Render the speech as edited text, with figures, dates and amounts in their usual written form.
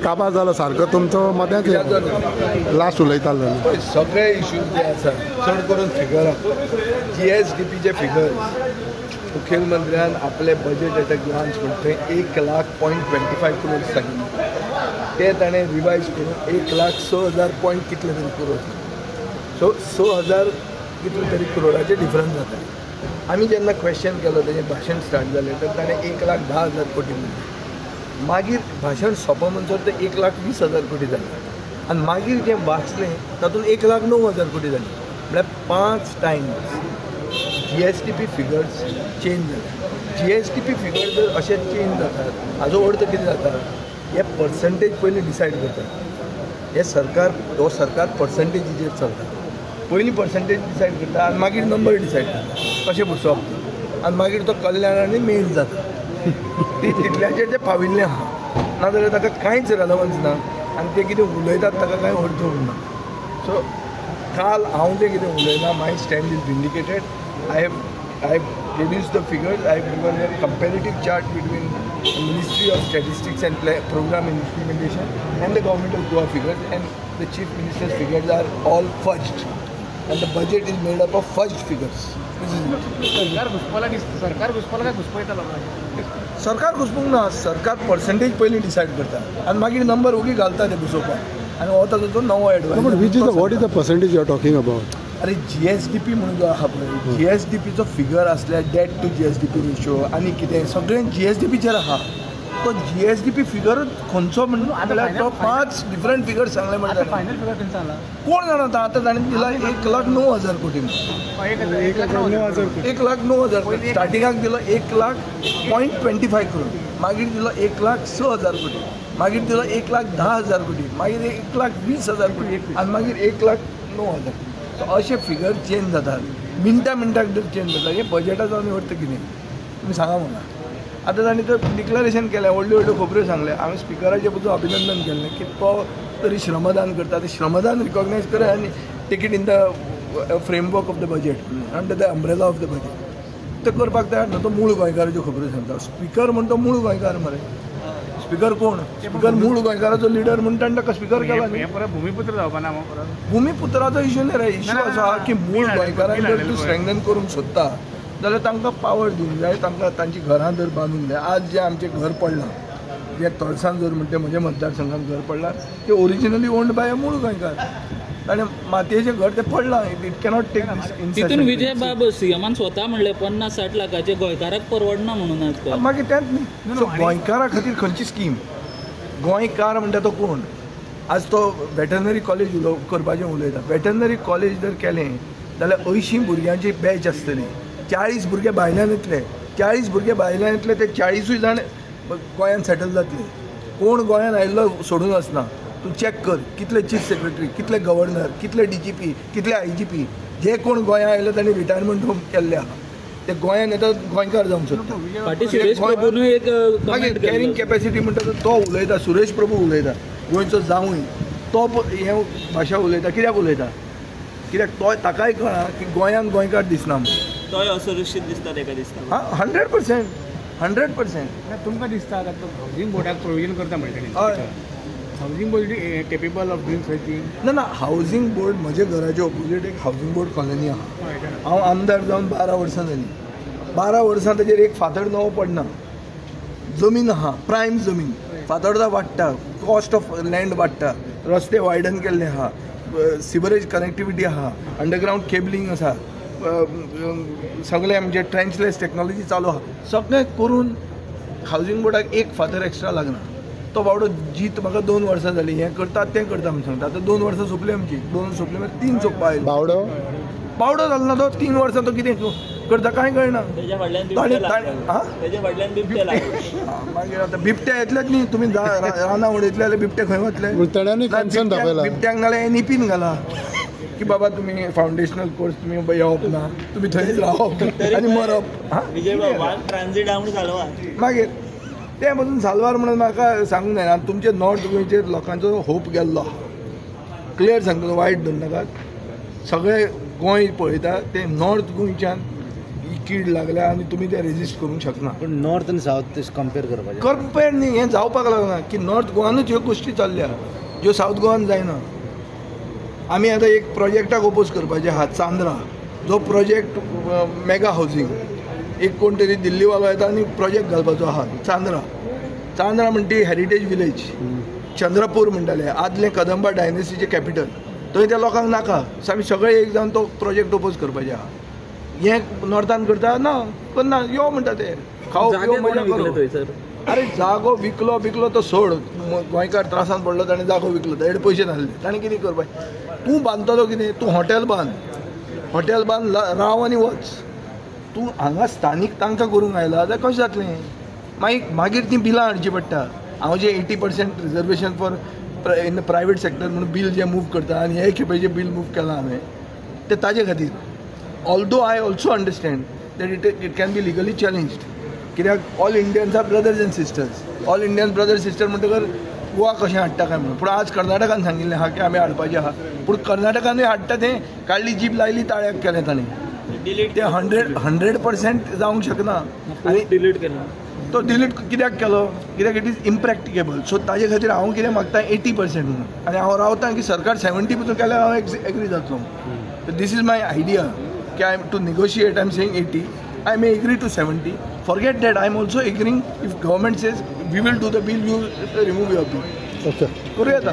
काबार जालो सारको तुमचो मध्याच लास्ट उलयतालो सगळे इश्यूज जे आसा चड करून फिगर GSDPचे फिगर मुखेलमंत्र्यान आपले बजेट एटॅक लॉन्च करते 1,25 करोड सांगितले ते ताणें रिवायज करून 1,06,000 कितले तरी करोड सो 6,000 कितले तरी करोडाचे डिफरन्स जाता आमी जेन्ना क्वेश्चन केलो तेजें भाशण स्टार्ट जालें तर ताणें 1,10,000 कोटी म्हणलें मागीर भाशण सोंपो म्हणसर ते 1,20,000 कोटी जालें आनी मागीर जें वाचलें तातूंत 1,09,000 कोटी जालीं म्हळ्यार 5 टायम्स GSDP फिगर्स चेंज जाले GSDP फिगर्स जर अशे चेंज जातात हाजो अर्थ कितें जाता हे पर्संटेज पयलीं डिसायड करता हे सरकार पर्संटेजीचेर चलता पयलीं पर्संटेज डिसायड करता आनी मागीर नंबर डिसायड करता कशें बसप आनी मागीर तो कल्याण आनी मेल जाता ती तितल्याचेर तें पाविल्लें आहा नाजाल्यार ताका कांयच रेलवन्स ना आनी ते कितें उलयतात ताका कांय अर्थ उरना सो काल हांव जें कितें उलयलां my stand is vindicated I have reduced the figures. I have given a comparative chart between the Ministry of Statistics and Program Implementation and the Government of Goa figures, and the Chief Minister's figures are all fudged, and the budget is made up of fudged figures. सरकार घुसपूंक ना सरकार percentage पयलीं decide करता आनी मागीर number ओगी घालता ते घुसोवपाक आनी हो ताजो नवो advice what is the percentage you are talking about अरे GSDP म्हणून जो आहा पळय GSDPचो फिगर आसल्यार डेट टू GSDP रेशो आनी कितें सगळें GSDPचेर आहा तो GSDP फिगरूच खंयचो म्हणल्यार तो 5 डिफरंट फिगर सांगले म्हणटा फायनल फिगर खंयचो सांगला कोण जाणा आतां ताणें दिला 1,09,000 कोटी 1,09,000 कोटी स्टार्टिंगाक दिलो 1,25 करोड मागीर दिलो 1,06,000 कोटी मागीर दिलो 1,10,000 कोटी मागीर 1,20,000 कोटी आनी मागीर 1,09,000 कोटी असे फिगर चेंज जातात मिनटाक जर चेंज जाता हे बजेटाचो आनी अर्थ कितें तुमी सांगा म्हाका आतां तांणी तर डिक्लरेशन केलें व्हडल्यो व्हडल्यो खबऱ्यो सांगले हांवें स्पिकराचें पसून अभिनंदन केलें की तो तरी श्रमदान करता ते श्रमदान रिकॉग्नायज करा आनी take it in the framework of the budget under the umbrella of the budget ते करपाक तयार ना तो मूळ गोंयकाराच्यो खबऱ्यो सांगता स्पिकर म्हणटा तो मूळ गोंयकार मरे स्पिकर कोण स्पिकर मूळ गोंयकाराचो लिडर म्हणटा ताका स्पिकर केला न्ही भूमिपुत्र जावपा ना भूमिपुत्राचो इश्यू न्ही रे इश्यू असो आहा की मूळ गोंयकारांक जर तूं स्ट्रेंथन करूंक सोदता जाल्यार तांकां पावर दिवंक जाय तांकां तांची घरां जर बांदूंक जाय आज जें आमचें घर पडलां जें तळसान जर म्हणटा म्हज्या मतदारसंघात घर पडलां तें ओरिजिनली ओन्ड बाय मूळ गोंयकार ताणें मातयेचें घर तें पडलां इट कॅनॉट टेक तितून विजय बाब सीएमान स्वता म्हणलें 50-60 लाखाचे गोंयकाराक परवडना म्हणून मागीर तेंच न्ही सो गोंयकारा खातीर खंयची स्कीम गोंयकार म्हणटा तो कोण आज तो वेटरनरी कॉलेज करपाचें उलयता वेटरनरी कॉलेज जर केलें जाल्यार 80 भुरग्यांची बॅच आसतली 40 भुरगे भायल्यान येतले 40 भुरगे भायल्यान येतले ते 40 जाण गोंयांत सेटल जातले कोण गोंयांत आयिल्लो सोडून वचना तूं चॅक कर कितले चीफ सेक्रेटरी कितले गव्हर्नर कितले DGP कितले IGP जे कोण गोंयांत आयले तांणी रिटायरमेंट होम केल्ले आहा ते गोंयांत येता गोंयकार जावंक सोदता मागीर कॅरिंग कॅपॅसिटी म्हणटा तो उलयता सुरेश प्रभू उलयता गोंयचो जावूय तो हे भाशा उलयता कित्याक उलयता कित्याक तो ताकाय कळना की गोंयांत गोंयकार दिसना म्हणून तोय असुरक्षीत दिसता ताका दिसता 100% तुमकां दिसता तो हावजींग बोर्डाक प्रोविजन करता म्हणटा housing board capable of doing searching ना हावजींग बोर्ड म्हजे घराचे ऑपोजीट एक हावजींग बोर्ड कॉलनी आहा हांव आमदार जावन 12 वर्सां जालीं 12 वर्सां ताचेर एक फातर नवो पडना जमीन आहा प्रायम जमीन फातोरडा वाडटा कॉस्ट ऑफ लँड वाडटा रस्ते वायडन केल्ले आहा सिवरेज कनेक्टिविटी आहा अंडरग्रावंड केबलिंग आसा सगळे आमचे ट्रेंचलेस टेक्नॉलॉजी चालू आहा सगळें करून हावजींग बोर्डाक एक फातर एक्स्ट्रा लागना तो बावडो जीत म्हाका 2 वर्सां जालीं हें करता तें करता म्हणून सांगता आतां 2 वर्सां सोंपली आमची 2 सोंपली मागीर 3 सोंपपा आयली बावडो जालो ना तो 3 वर्सां तो कितें करता कांय कळना मागीर आतां बिबटे येतलेच न्ही तुमी रानां उडयतले जाल्यार बिबटे खंय वतले बिबट्यांक नाल्यार NEPन घाला की बाबा तुम्ही फाउंडेशनल कोर्स तुम्ही येवप ना तुम्ही थंयच रावप आनी मरप मागीर ते मधून सालवार म्हणून म्हाका सांगूंक जायना तुमचे नॉर्थ गोंयचेर लोकांचो होप गेल्लो क्लियर सांगता वायट धर नाकात सगळे गोंय पळयता ते नॉर्थ गोंयच्यान कीड लागल्या आनी तुमी ते रेजिस्ट करूंक शकना. पण नॉर्थ आनी सावथ कंपेर करपाचें कंपेर न्ही, हें जावपाक लागना की नॉर्थ गोवानूच ह्यो गोश्टी चल्ल्या ज्यो सावथ गोवान जायना. आमी आतां एक प्रोजेक्टाक ओपोज करपाचे आहा चांद्रा, जो प्रोजेक्ट मेगा हावजींग, एक कोण तरी दिल्लीवालो येता आनी प्रोजेक्ट घालपाचो आहा चांद्रा म्हणटा ती हेरिटेज विलेज. चंद्रपूर म्हणटाले आदले कदंबा डायनेस्टीचे कॅपिटल, थंय त्या लोकांक नाका, आमी सगळे एक जावन तो प्रोजेक्ट ओपोज करपाचे आहा. हें नॉर्थान करता ना करना, यो म्हणटा ते खावप जागे मजा कोणी विकले करूं. थंयसर? अरे जागो विकलो तो सोड, गोंयकार त्रासान पडलो ताणें जागो विकलो, ताणें पयशे नासले, ताणें कितें करपाचें? तूं बांदतलो कितें? तूं हॉटेल बांद राव आनी वच. तूं हांगा स्थानीक तांकां करूंक आयला जाल्यार कशें जातलें? मागीर तीं बिलां हाडचीं पडटा. हांव जे 80% reservation for in private sector म्हणून बील जे मूव करता आनी हे खेपेचें बील मूव केलां हांवें ते ताजे खातीर. Although I also understand that it can be legally challenged, कित्याक all Indians are brothers and sisters. All Indian brother sister म्हणटकर गोवा कशें हाडटा काय म्हणून. पूण आज कर्नाटकान सांगिल्लें आहा की आमी हाडपाचें आहा, पूण कर्नाटकानूय हाडटा तें काडली जीप लायली ताळ्याक केलें ताणें. ते 100% जावंक शकना. आनी डिलीट केला. तो डिलीट कित्याक केलो? कित्याक इट इज इम्प्रॅक्टिकेबल. सो ताजे खातीर हांव कितें मागता 80% म्हणून, आनी हांव रावतां की सरकार 70 पसून केल्यार हांव एग्री जातलो. दीस इज माय आयडिया की I am to negotiate. I am saying 80, I may agree to 70. Forget that. I am also agreeing if government says we will do the bill, you remove your bill. Okay. करूया आता.